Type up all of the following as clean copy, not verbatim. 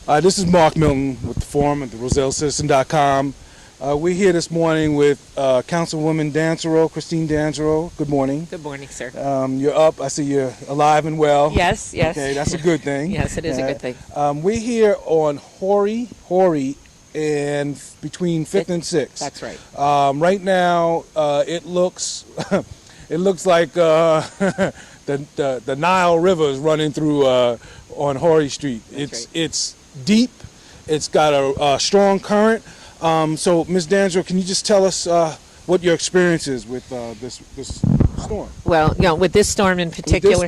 This is Mark Milton with the forum at the RoselleCitizen.com. We're here this morning with Councilwoman Dansearu, Christine Dansearu. Good morning. Good morning, sir. You're up. I see you're alive and well. Yes, yes. Okay, that's a good thing. Yes, it is a good thing. We're here on Horry, and between 5th and 6th. That's right. Right now, it looks it looks like the Nile River is running through on Horry Street. It's deep. It's got a strong current. So, Ms. Dansearu, can you just tell us what your experience is with this storm? Well, with this storm in particular,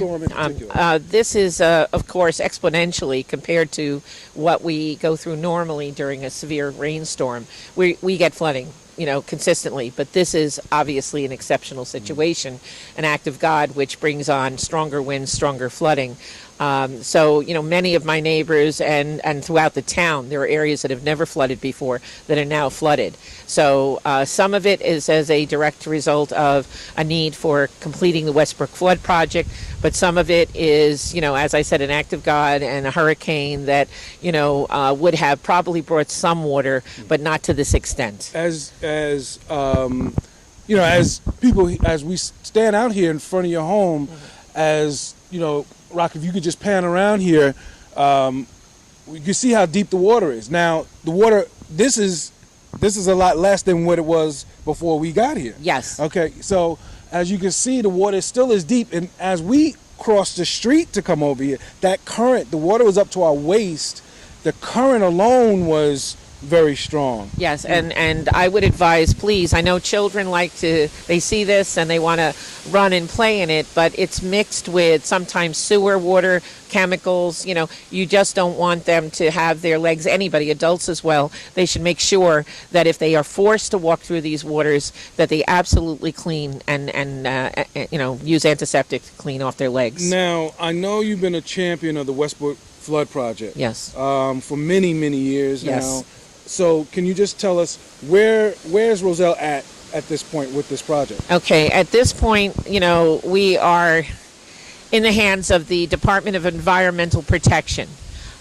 this is, of course, exponentially compared to what we go through normally during a severe rainstorm. We get flooding, consistently, but this is obviously an exceptional situation, an act of God which brings on stronger winds, stronger flooding. So, many of my neighbors and throughout the town, there are areas that have never flooded before that are now flooded. So some of it is as a direct result of a need for completing the Westbrook Flood Project, but some of it is, as I said, an act of God and a hurricane that, would have probably brought some water, but not to this extent. As people, as we stand out here in front of your home, Rock, if you could just pan around here, you can see how deep the water is. Now, the water, this is a lot less than what it was before we got here. Yes. Okay, so as you can see, the water still is deep, and as we crossed the street to come over here, that current, the water was up to our waist. The current alone was very strong. Yes, and I would advise, please, I know children they see this and they want to run and play in it, but it's mixed with sometimes sewer water, chemicals. You just don't want them to have their legs, anybody, adults as well. They should make sure that if they are forced to walk through these waters, that they absolutely clean and use antiseptic to clean off their legs. Now, I know you've been a champion of the Westbrook Flood Project. Yes. For many, many years yes. now. So can you just tell us where's Roselle at this point with this project? Okay, at this point, we are in the hands of the Department of Environmental Protection.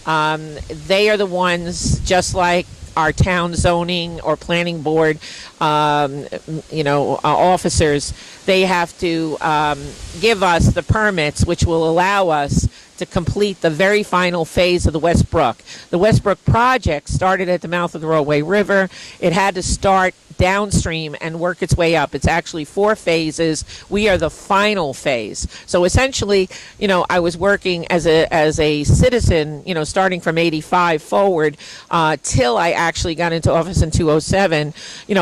They are the ones, just like our town zoning or planning board, officers, they have to give us the permits which will allow us to complete the very final phase of the Westbrook. The Westbrook project started at the mouth of the Roadway River. It had to start downstream and work its way up. It's actually 4 phases. We are the final phase. So essentially, I was working as a citizen, starting from 85 forward, till I actually got into office in 2007,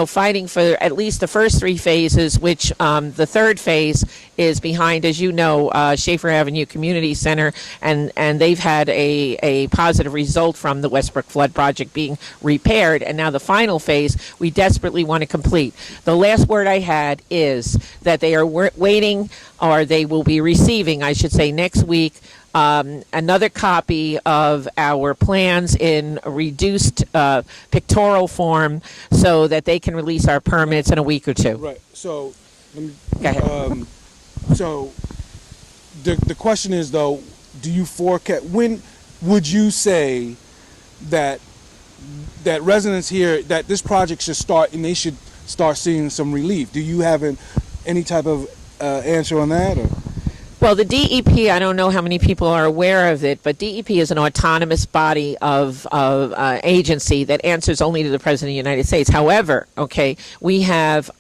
fighting for at least the first 3 phases, which the third phase is behind, as you know, Schaefer Avenue Community Center, and they've had a positive result from the Westbrook Flood Project being repaired, and now the final phase we desperately want to complete. The last word I had is that they are waiting, or they will be receiving, I should say, next week, another copy of our plans in a reduced pictorial form so that they can release our permits in a week or 2. Right. So, go ahead. So the question is, though, do you forecast, when would you say that residents here, that this project should start and they should start seeing some relief? Do you have any type of answer on that? Or? Well, the DEP, I don't know how many people are aware of it, but DEP is an autonomous body of agency that answers only to the President of the United States. However, we have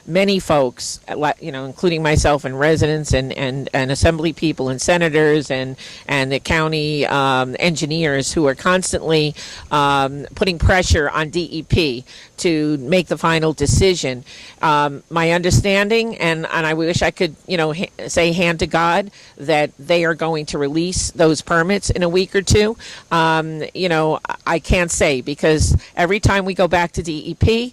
many folks, including myself and residents and assembly people and senators and the county engineers who are constantly putting pressure on DEP to make the final decision. My understanding, and I wish I could, say hand to God, that they are going to release those permits in a week or 2. I can't say, because every time we go back to DEP,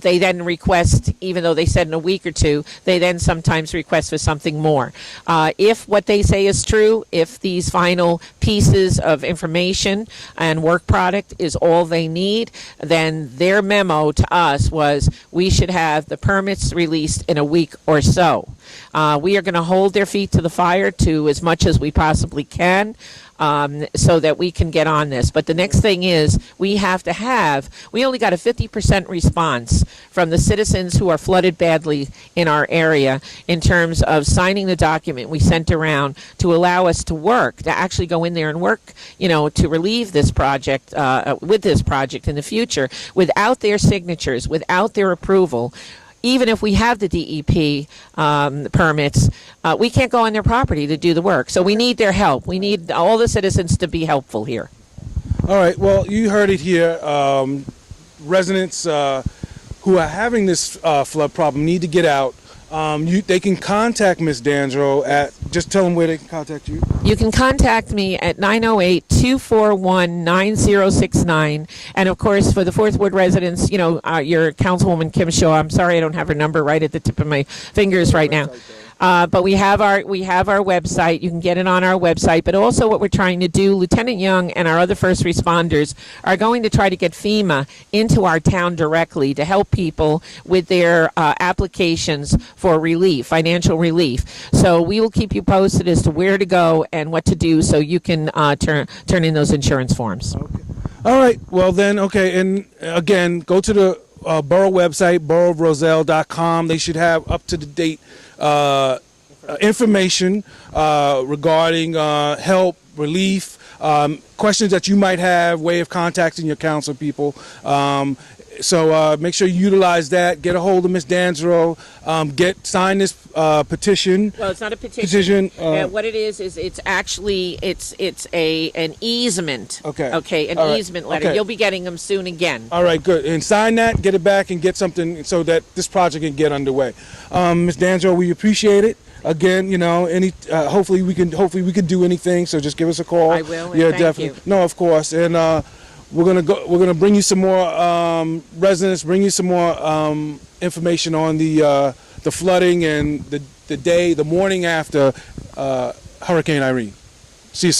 they then request, even though they said in a week or 2, they then sometimes request for something more. If what they say is true, if these final pieces of information and work product is all they need, then their memo to us was we should have the permits released in a week or so. We are going to hold their feet to the fire to as much as we possibly can. So that we can get on this. But the next thing is we only got a 50% response from the citizens who are flooded badly in our area in terms of signing the document we sent around to allow us to work, to actually go in there and work, to relieve this project, with this project in the future. Without their signatures, without their approval, even if we have the DEP permits, we can't go on their property to do the work. So we need their help. We need all the citizens to be helpful here. All right. Well, you heard it here. Residents who are having this flood problem need to get out. They can contact Ms. Dansearu at, just tell them where they can contact you. You can contact me at 908-241-9069. And of course, for the Fourth Ward residents, your Councilwoman Kim Shaw, I'm sorry I don't have her number right at the tip of my fingers right now. But we have our website. You can get it on our website. But also what we're trying to do, Lieutenant Young and our other first responders are going to try to get FEMA into our town directly to help people with their applications for relief, financial relief. So we will keep you posted as to where to go and what to do so you can turn in those insurance forms. Okay. All right. Well, then, okay. And again, go to the borough website, boroughofroselle.com. They should have up-to-the-date information regarding help, relief, questions that you might have, way of contacting your council people. So make sure you utilize that. Get a hold of Ms. Dansearu. Sign this petition. Well, it's not a petition. What it is it's actually an easement. Okay. An All easement right. letter. Okay. You'll be getting them soon again. All right, good. And sign that, get it back, and get something so that this project can get underway. Ms. Dansearu, we appreciate it. Again, hopefully we can do anything. So just give us a call. I will. Yeah, thank definitely. You. No, of course. And we're gonna bring you some more residents, bring you some more information on the flooding and the morning after Hurricane Irene. See you soon.